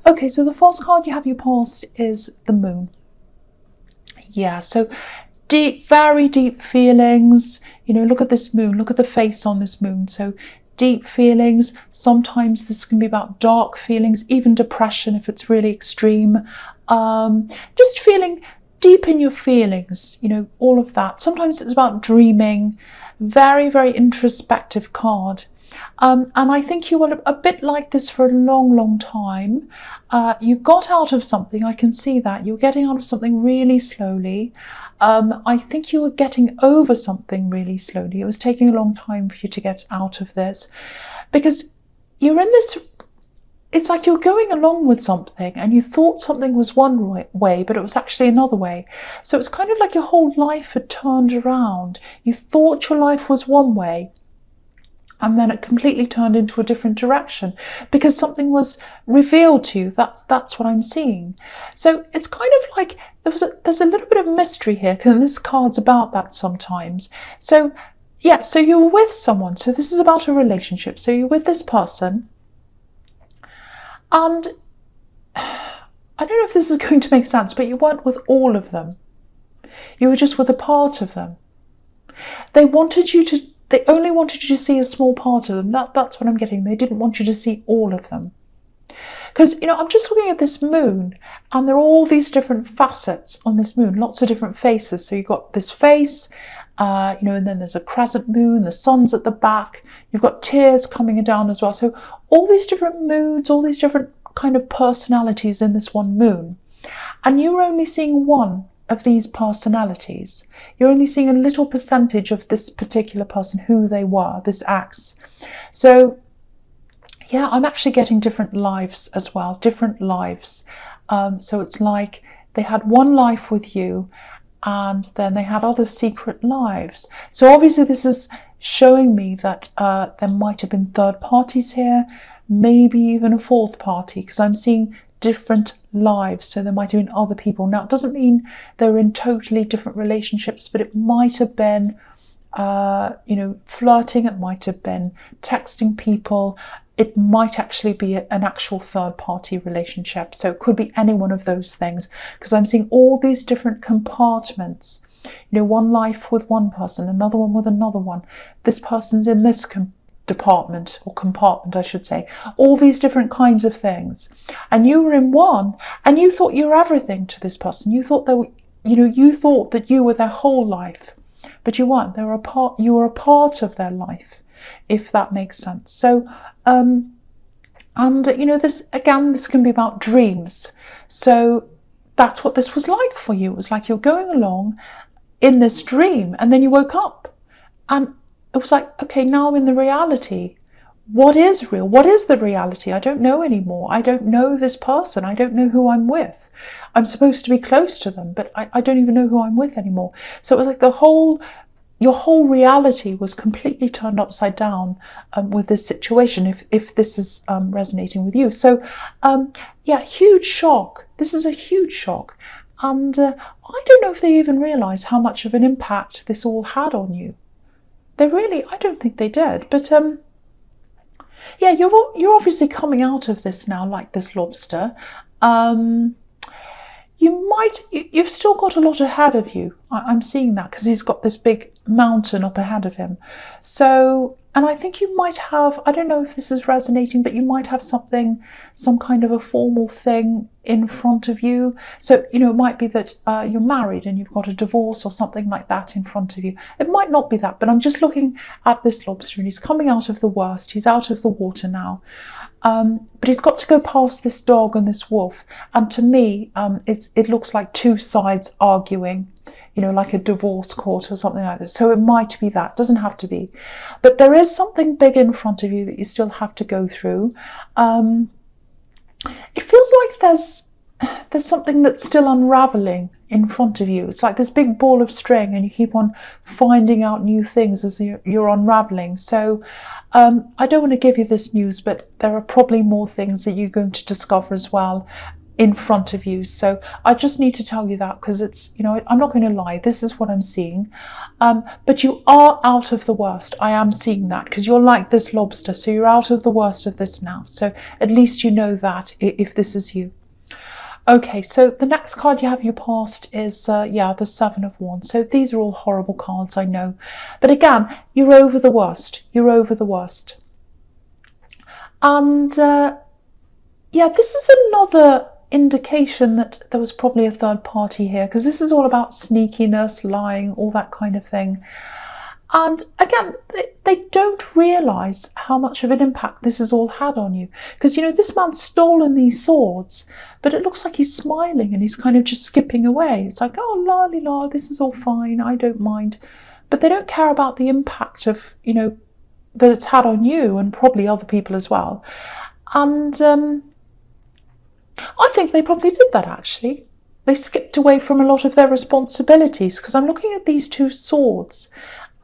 Okay, so the first card you have your past is the moon. Yeah, so deep, very deep feelings. Look at this moon, look at the face on this moon. So deep feelings. Sometimes this can be about dark feelings, even depression if it's really extreme. Just feeling deep in your feelings, all of that. Sometimes it's about dreaming. Very, very introspective card. And I think you were a bit like this for a long, long time. You got out of something, I can see that. You're getting out of something really slowly. I think you were getting over something really slowly. It was taking a long time for you to get out of this. Because you're in this, it's like you're going along with something and you thought something was one way, but it was actually another way. So it's kind of like your whole life had turned around. You thought your life was one way, and then it completely turned into a different direction because something was revealed to you. That's what I'm seeing. So it's kind of like there's a little bit of mystery here, because this card's about that sometimes. So yeah, so you're with someone. So this is about a relationship. So you're with this person, and I don't know if this is going to make sense, but you weren't with all of them. You were just with a part of them. They only wanted you to see a small part of them. That's what I'm getting. They didn't want you to see all of them. Because, I'm just looking at this moon, and there are all these different facets on this moon, lots of different faces. So you've got this face, and then there's a crescent moon, the sun's at the back, you've got tears coming down as well. So all these different moods, all these different kind of personalities in this one moon. And you're only seeing one of these personalities. You're only seeing a little percentage of this particular person, who they were, this ex. So yeah, I'm actually getting different lives as well, different lives. So it's like they had one life with you, and then they had other secret lives. So obviously this is showing me that there might have been third parties here, maybe even a fourth party, because I'm seeing different lives. So there might have been other people. Now, it doesn't mean they're in totally different relationships, but it might have been, flirting. It might have been texting people. It might actually be an actual third party relationship. So it could be any one of those things, because I'm seeing all these different compartments. One life with one person, another one with another one. This person's in this department, or compartment I should say, all these different kinds of things. And you were in one, and you thought you were everything to this person. You thought you thought that you were their whole life, but you weren't. You were a part of their life, if that makes sense. So this can be about dreams. So that's what this was like for you. It was like you're going along in this dream, and then you woke up, and it was like, okay, now I'm in the reality. What is real? What is the reality? I don't know anymore. I don't know this person. I don't know who I'm with. I'm supposed to be close to them, but I don't even know who I'm with anymore. So it was like your whole reality was completely turned upside down with this situation, if this is resonating with you. So yeah, huge shock. This is a huge shock. And I don't know if they even realise how much of an impact this all had on you. I don't think they did. But yeah, you're obviously coming out of this now like this lobster. You've still got a lot ahead of you. I'm seeing that, because he's got this big mountain up ahead of him. So, and I think you might have, I don't know if this is resonating, but you might have some kind of a formal thing in front of you. So, it might be that you're married and you've got a divorce or something like that in front of you. It might not be that, but I'm just looking at this lobster, and he's coming out of the worst. He's out of the water now. But he's got to go past this dog and this wolf. And to me, it looks like two sides arguing, like a divorce court or something like this. So it might be that, doesn't have to be. But there is something big in front of you that you still have to go through. It feels like there's something that's still unraveling in front of you. It's like this big ball of string, and you keep on finding out new things as you're unraveling. So I don't want to give you this news, but there are probably more things that you're going to discover as well. in front of you. So I just need to tell you that, because it's, you know, I'm not going to lie, this is what I'm seeing. But you are out of the worst. I am seeing that, because you're like this lobster, so you're out of the worst of this now. So at least you know that, if this is you. Okay, so the next card you have your past is, yeah, the Seven of Wands. So these are all horrible cards, I know. But again, you're over the worst. You're over the worst. And yeah, this is another indication that there was probably a third party here, because this is all about sneakiness, lying, all that kind of thing. And again, they don't realise how much of an impact this has all had on you. Because, you know, this man's stolen these swords, but it looks like he's smiling and he's kind of just skipping away. It's like, oh, la li la, this is all fine, I don't mind. But they don't care about the impact of, you know, that it's had on you and probably other people as well. And I think they probably did that, actually. They skipped away from a lot of their responsibilities, because I'm looking at these two swords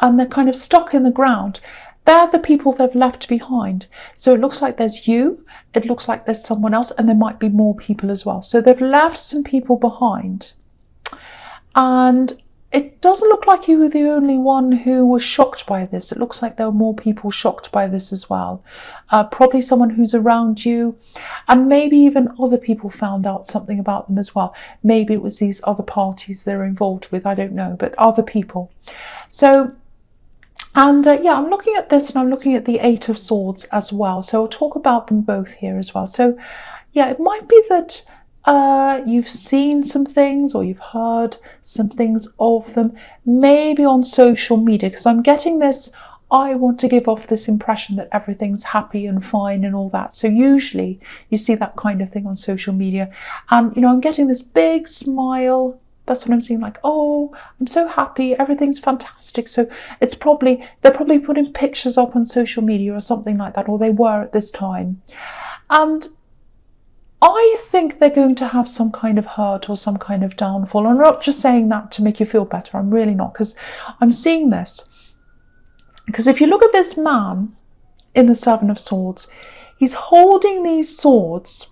and they're kind of stuck in the ground. They're the people they've left behind. So it looks like there's you, it looks like there's someone else, and there might be more people as well. So they've left some people behind. And it doesn't look like you were the only one who was shocked by this. It looks like there were more people shocked by this as well. Probably someone who's around you, and maybe even other people found out something about them as well. Maybe it was these other parties they're involved with, I don't know, but other people. So, and yeah, I'm looking at this and I'm looking at the Eight of Swords as well. So I'll talk about them both here as well. So yeah, it might be that you've seen some things, or you've heard some things of them, maybe on social media, because I'm getting this, I want to give off this impression that everything's happy and fine and all that. So usually you see that kind of thing on social media, and you know, I'm getting this big smile. That's what I'm seeing, like, oh, I'm so happy, everything's fantastic. So it's probably, they're probably putting pictures up on social media or something like that, or they were at this time. And I think they're going to have some kind of hurt or some kind of downfall. I'm not just saying that to make you feel better. I'm really not, because I'm seeing this. Because if you look at this man in the Seven of Swords, he's holding these swords,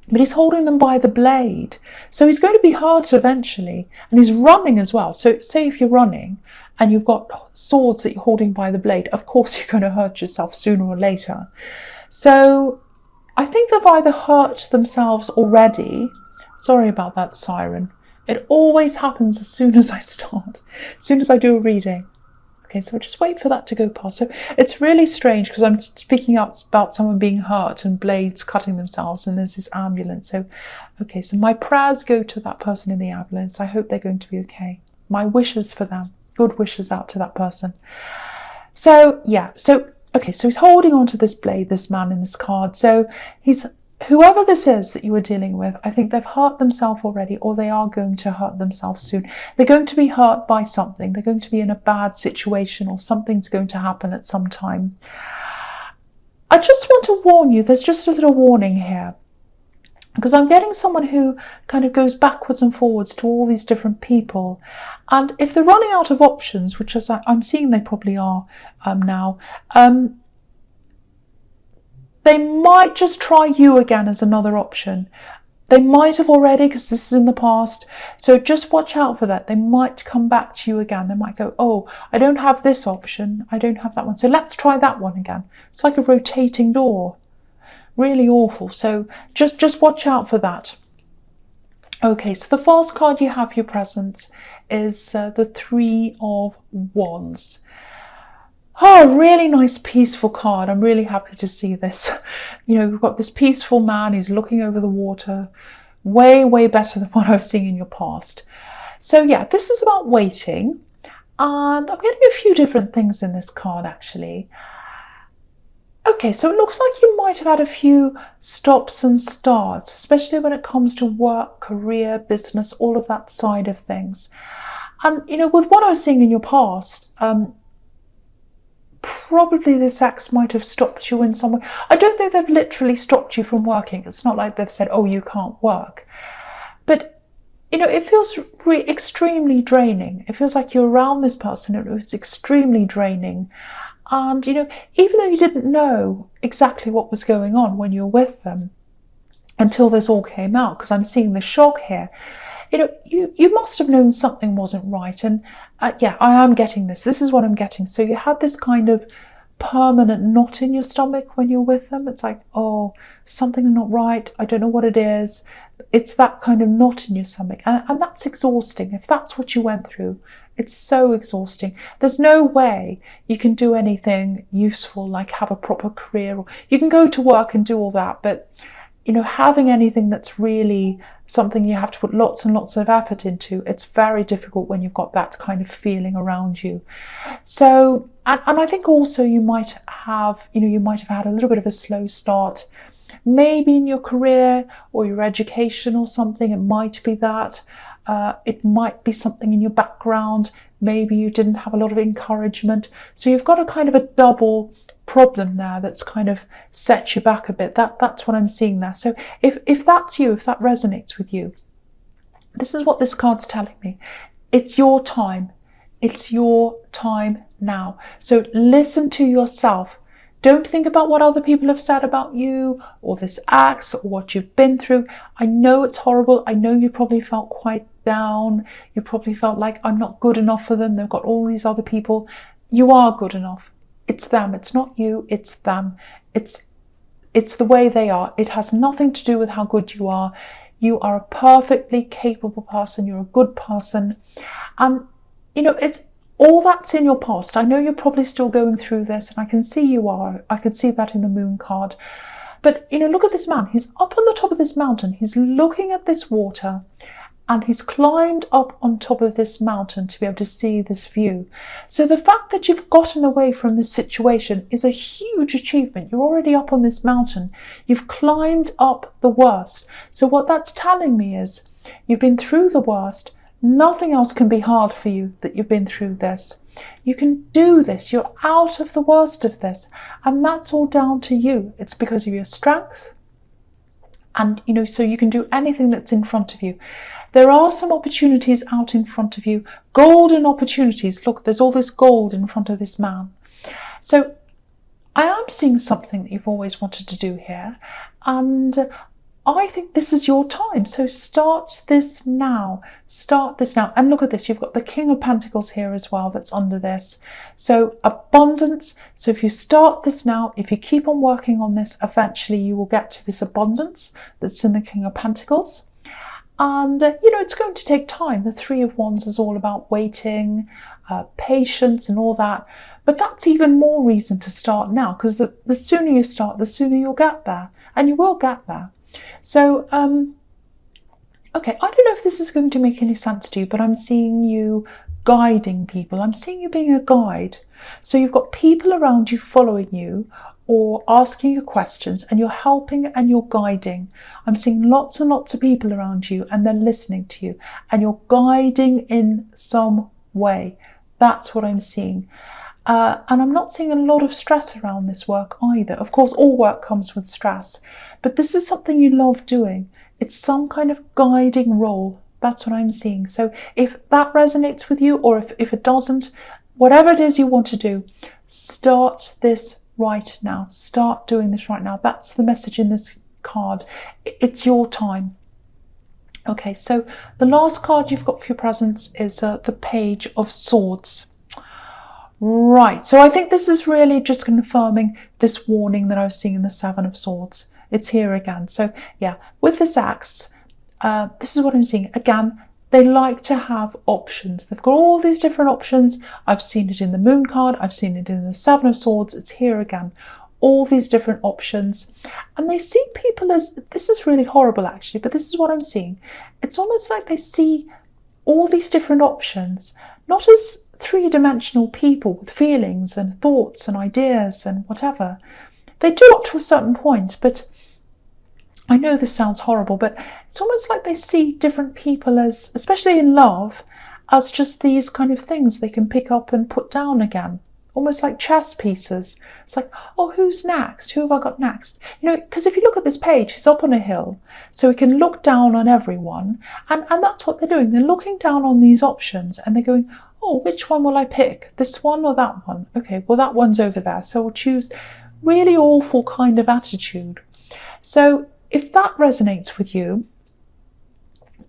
but he's holding them by the blade. So he's going to be hurt eventually. And he's running as well. So say if you're running and you've got swords that you're holding by the blade, of course you're going to hurt yourself sooner or later. So I think they've either hurt themselves already. Sorry about that siren. It always happens as soon as I start, as soon as I do a reading. Okay, so just wait for that to go past. So it's really strange, because I'm speaking out about someone being hurt and blades cutting themselves, and there's this ambulance. So, okay, so my prayers go to that person in the ambulance. I hope they're going to be okay. My wishes for them, good wishes out to that person. So, yeah, so okay, so he's holding on to this blade, this man in this card. So he's, whoever this is that you were dealing with, I think they've hurt themselves already, or they are going to hurt themselves soon. They're going to be hurt by something. They're going to be in a bad situation, or something's going to happen at some time. I just want to warn you, there's just a little warning here. Because I'm getting someone who kind of goes backwards and forwards to all these different people. And if they're running out of options, which as I'm seeing they probably are now, they might just try you again as another option. They might have already, because this is in the past. So just watch out for that. They might come back to you again. They might go, oh, I don't have this option. I don't have that one. So let's try that one again. It's like a rotating door. Really awful. So just watch out for that. Okay, so the first card you have your presence is the Three of Wands. Oh, really nice peaceful card. I'm really happy to see this. You know, we've got this peaceful man. He's looking over the water. Way, way better than what I was seeing in your past. So yeah, this is about waiting. And I'm getting a few different things in this card, actually. Okay, so it looks like you might have had a few stops and starts, especially when it comes to work, career, business, all of that side of things. And, you know, with what I was seeing in your past, probably this ex might have stopped you in some way. I don't think they've literally stopped you from working. It's not like they've said, oh, you can't work. But, you know, it feels extremely draining. It feels like you're around this person and it was extremely draining. And, you know, even though you didn't know exactly what was going on when you were with them, until this all came out, because I'm seeing the shock here. You know, you must have known something wasn't right. And yeah, I am getting this. This is what I'm getting. So you had this kind of permanent knot in your stomach when you're with them. It's like, oh, something's not right. I don't know what it is. It's that kind of knot in your stomach. And that's exhausting. If that's what you went through, it's so exhausting. There's no way you can do anything useful, like have a proper career. Or you can go to work and do all that, but you know, having anything that's really something you have to put lots and lots of effort into, it's very difficult when you've got that kind of feeling around you. So, and I think also you might have had a little bit of a slow start, maybe in your career or your education or something. It might be that. It might be something in your background. Maybe you didn't have a lot of encouragement. So you've got a kind of a double problem there that's kind of set you back a bit. That's what I'm seeing there. So if that's you, if that resonates with you, this is what this card's telling me. It's your time. It's your time now. So listen to yourself. Don't think about what other people have said about you or this ex or what you've been through. I know it's horrible. I know you probably felt quite down. You probably felt like, I'm not good enough for them. They've got all these other people. You are good enough. It's them. It's not you. It's them. It's the way they are. It has nothing to do with how good you are. You are a perfectly capable person. You're a good person. And, you know, it's all that's in your past. I know you're probably still going through this, and I can see you are. I can see that in the moon card. But, you know, look at this man. He's up on the top of this mountain. He's looking at this water, and he's climbed up on top of this mountain to be able to see this view. So the fact that you've gotten away from this situation is a huge achievement. You're already up on this mountain. You've climbed up the worst. So what that's telling me is you've been through the worst. Nothing else can be hard for you that you've been through this. You can do this. You're out of the worst of this. And that's all down to you. It's because of your strength. And, you know, so you can do anything that's in front of you. There are some opportunities out in front of you, golden opportunities. Look, there's all this gold in front of this man. So I am seeing something that you've always wanted to do here. And I think this is your time. So start this now. Start this now. And look at this. You've got the King of Pentacles here as well that's under this. So abundance. So if you start this now, if you keep on working on this, eventually you will get to this abundance that's in the King of Pentacles. And, you know, it's going to take time. The Three of Wands is all about waiting, patience and all that. But that's even more reason to start now, because the sooner you start, the sooner you'll get there. And you will get there. So, okay, I don't know if this is going to make any sense to you, but I'm seeing you guiding people. I'm seeing you being a guide. So you've got people around you following you or asking you questions, and you're helping and you're guiding. I'm seeing lots and lots of people around you, and they're listening to you, and you're guiding in some way. That's what I'm seeing. And I'm not seeing a lot of stress around this work either. Of course, all work comes with stress, but this is something you love doing. It's some kind of guiding role. That's what I'm seeing. So if that resonates with you, or if it doesn't, whatever it is you want to do, start this right now. Start doing this right now. That's the message in this card. It's your time. Okay, so the last card you've got for your presents is the Page of Swords. Right, so I think this is really just confirming this warning that I was seeing in the Seven of Swords. It's here again. So yeah, with this axe, this is what I'm seeing. Again, they like to have options. They've got all these different options. I've seen it in the Moon card. I've seen it in the Seven of Swords. It's here again. All these different options. And they see people as, this is really horrible actually, but this is what I'm seeing. It's almost like they see all these different options, not as three-dimensional people with feelings and thoughts and ideas and whatever. They do up to a certain point, but I know this sounds horrible, but it's almost like they see different people as, especially in love, as just these kind of things they can pick up and put down again, almost like chess pieces. It's like, oh, who's next? Who have I got next? You know, because if you look at this page, he's up on a hill, so he can look down on everyone, and that's what they're doing. They're looking down on these options, and they're going, oh, which one will I pick? This one or that one? Okay, well, that one's over there, so we'll choose. Really awful kind of attitude. So if that resonates with you,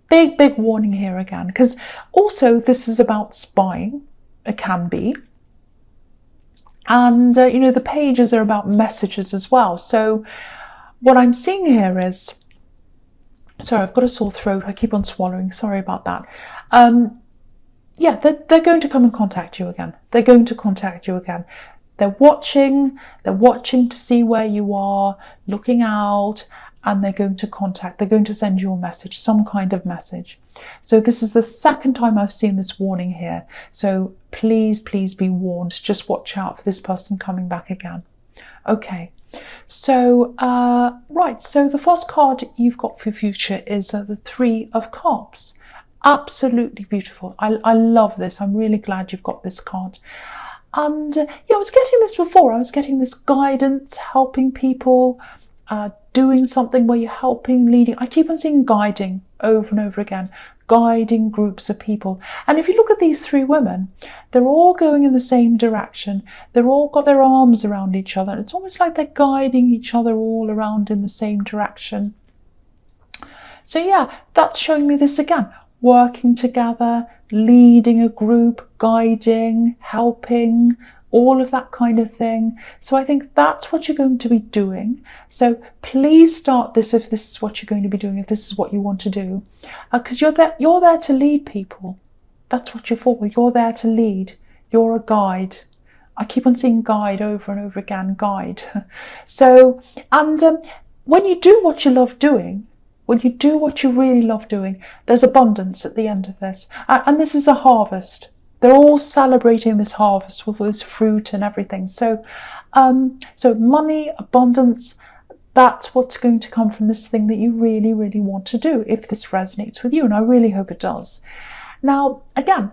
big warning here again, because also this is about spying. It can be. And, you know, the pages are about messages as well. So what I'm seeing here is, sorry, I've got a sore throat. I keep on swallowing. Sorry about that. Yeah, they're going to come and contact you again. They're going to contact you again. They're watching to see where you are, looking out, and they're going to send you a message, some kind of message. So this is the second time I've seen this warning here. So please be warned. Just watch out for this person coming back again. Okay, so right, so the first card you've got for future is the Three of Cups. Absolutely beautiful. I love this. I'm really glad you've got this card. And yeah, I was getting this before. I was getting this guidance, helping people, doing something where you're helping, leading. I keep on seeing guiding over and over again, guiding groups of people. And if you look at these three women, they're all going in the same direction. They're all got their arms around each other. It's almost like they're guiding each other all around in the same direction. So yeah, that's showing me this again. Working together, leading a group, guiding, helping, all of that kind of thing. So I think that's what you're going to be doing. So please start this if this is what you're going to be doing, if this is what you want to do, because you're there to lead people. That's what you're for. You're there to lead. You're a guide. I keep on seeing guide over and over again, guide. So, and when you do what you love doing, when you do what you really love doing, there's abundance at the end of this. And this is a harvest. They're all celebrating this harvest with this fruit and everything. So, so money, abundance, that's what's going to come from this thing that you really want to do, if this resonates with you. And I really hope it does. Now, again,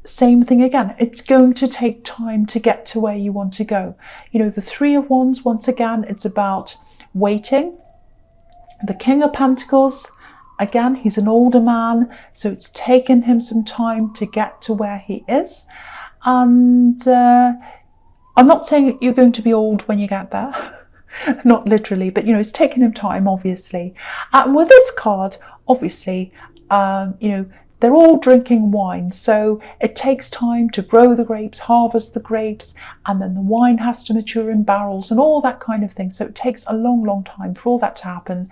same thing again. It's going to take time to get to where you want to go. You know, the Three of Wands, once again, it's about waiting. The King of Pentacles, again, he's an older man, so it's taken him some time to get to where he is. And I'm not saying you're going to be old when you get there, not literally, but, you know, it's taken him time, obviously. And with this card, obviously, you know, they're all drinking wine, so it takes time to grow the grapes, harvest the grapes, and then the wine has to mature in barrels and all that kind of thing. So it takes a long time for all that to happen.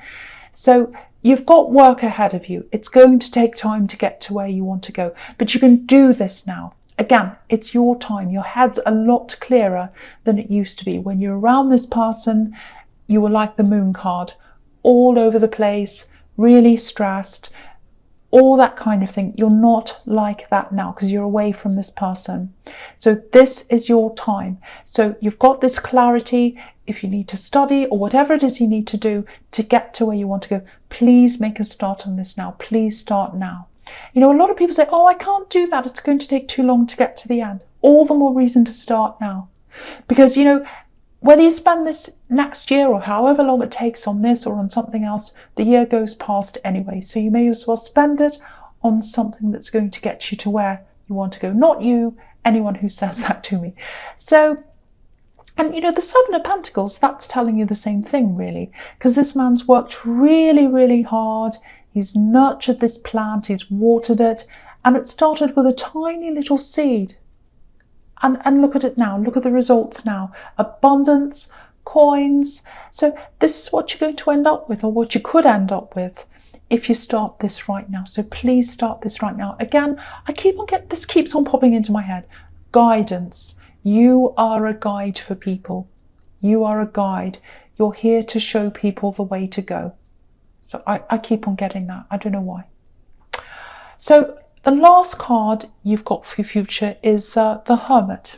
So you've got work ahead of you. It's going to take time to get to where you want to go, but you can do this now. Again, it's your time. Your head's a lot clearer than it used to be. When you're around this person, you were like the Moon card, all over the place, really stressed, all that kind of thing. You're not like that now because you're away from this person. So this is your time. So you've got this clarity. If you need to study or whatever it is you need to do to get to where you want to go, please make a start on this now. Please start now. You know, a lot of people say, oh, I can't do that. It's going to take too long to get to the end. All the more reason to start now. Because, you know, whether you spend this next year or however long it takes on this or on something else, the year goes past anyway. So you may as well spend it on something that's going to get you to where you want to go. Not you, anyone who says that to me. So, and you know, the Seven of Pentacles, that's telling you the same thing really, because this man's worked really hard. He's nurtured this plant, he's watered it, and it started with a tiny little seed. And look at it now, look at the results now. Abundance, coins. So this is what you're going to end up with, or what you could end up with if you start this right now. So please start this right now. Again, this keeps on popping into my head. Guidance. You are a guide for people. You are a guide. You're here to show people the way to go. So I keep on getting that. I don't know why. So the last card you've got for your future is the Hermit.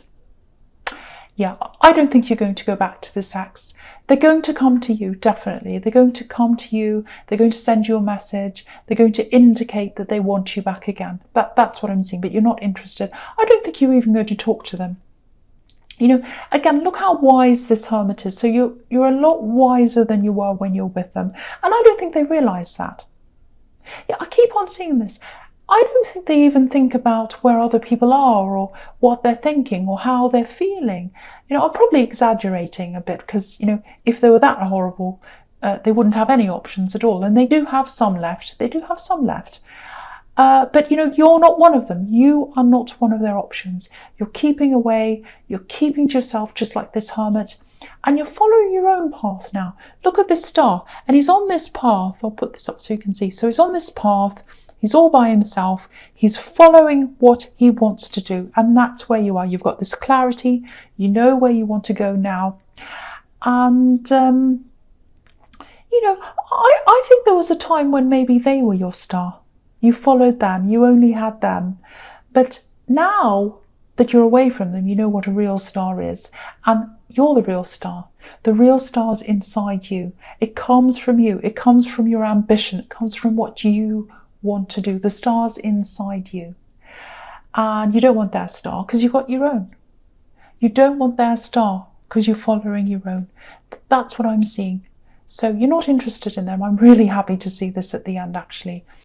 Yeah, I don't think you're going to go back to this ex. They're going to come to you, definitely. They're going to come to you. They're going to send you a message. They're going to indicate that they want you back again. That's what I'm seeing, but you're not interested. I don't think you're even going to talk to them. You know, again, look how wise this Hermit is. So you're a lot wiser than you were when you're with them. And I don't think they realise that. Yeah, I keep on seeing this. I don't think they even think about where other people are or what they're thinking or how they're feeling. You know, I'm probably exaggerating a bit because, you know, if they were that horrible, they wouldn't have any options at all. And they do have some left. They do have some left. But you know, you're not one of them. You are not one of their options. You're keeping away. You're keeping to yourself, just like this hermit. And you're following your own path now. Look at this star. And he's on this path. I'll put this up so you can see. So he's on this path. He's all by himself. He's following what he wants to do. And that's where you are. You've got this clarity. You know where you want to go now. And, you know, I think there was a time when maybe they were your star. You followed them. You only had them. But now that you're away from them, you know what a real star is. And you're the real star. The real star's inside you. It comes from you. It comes from your ambition. It comes from what you want to do. The star's inside you. And you don't want their star because you've got your own. You don't want their star because you're following your own. That's what I'm seeing. So you're not interested in them. I'm really happy to see this at the end, actually.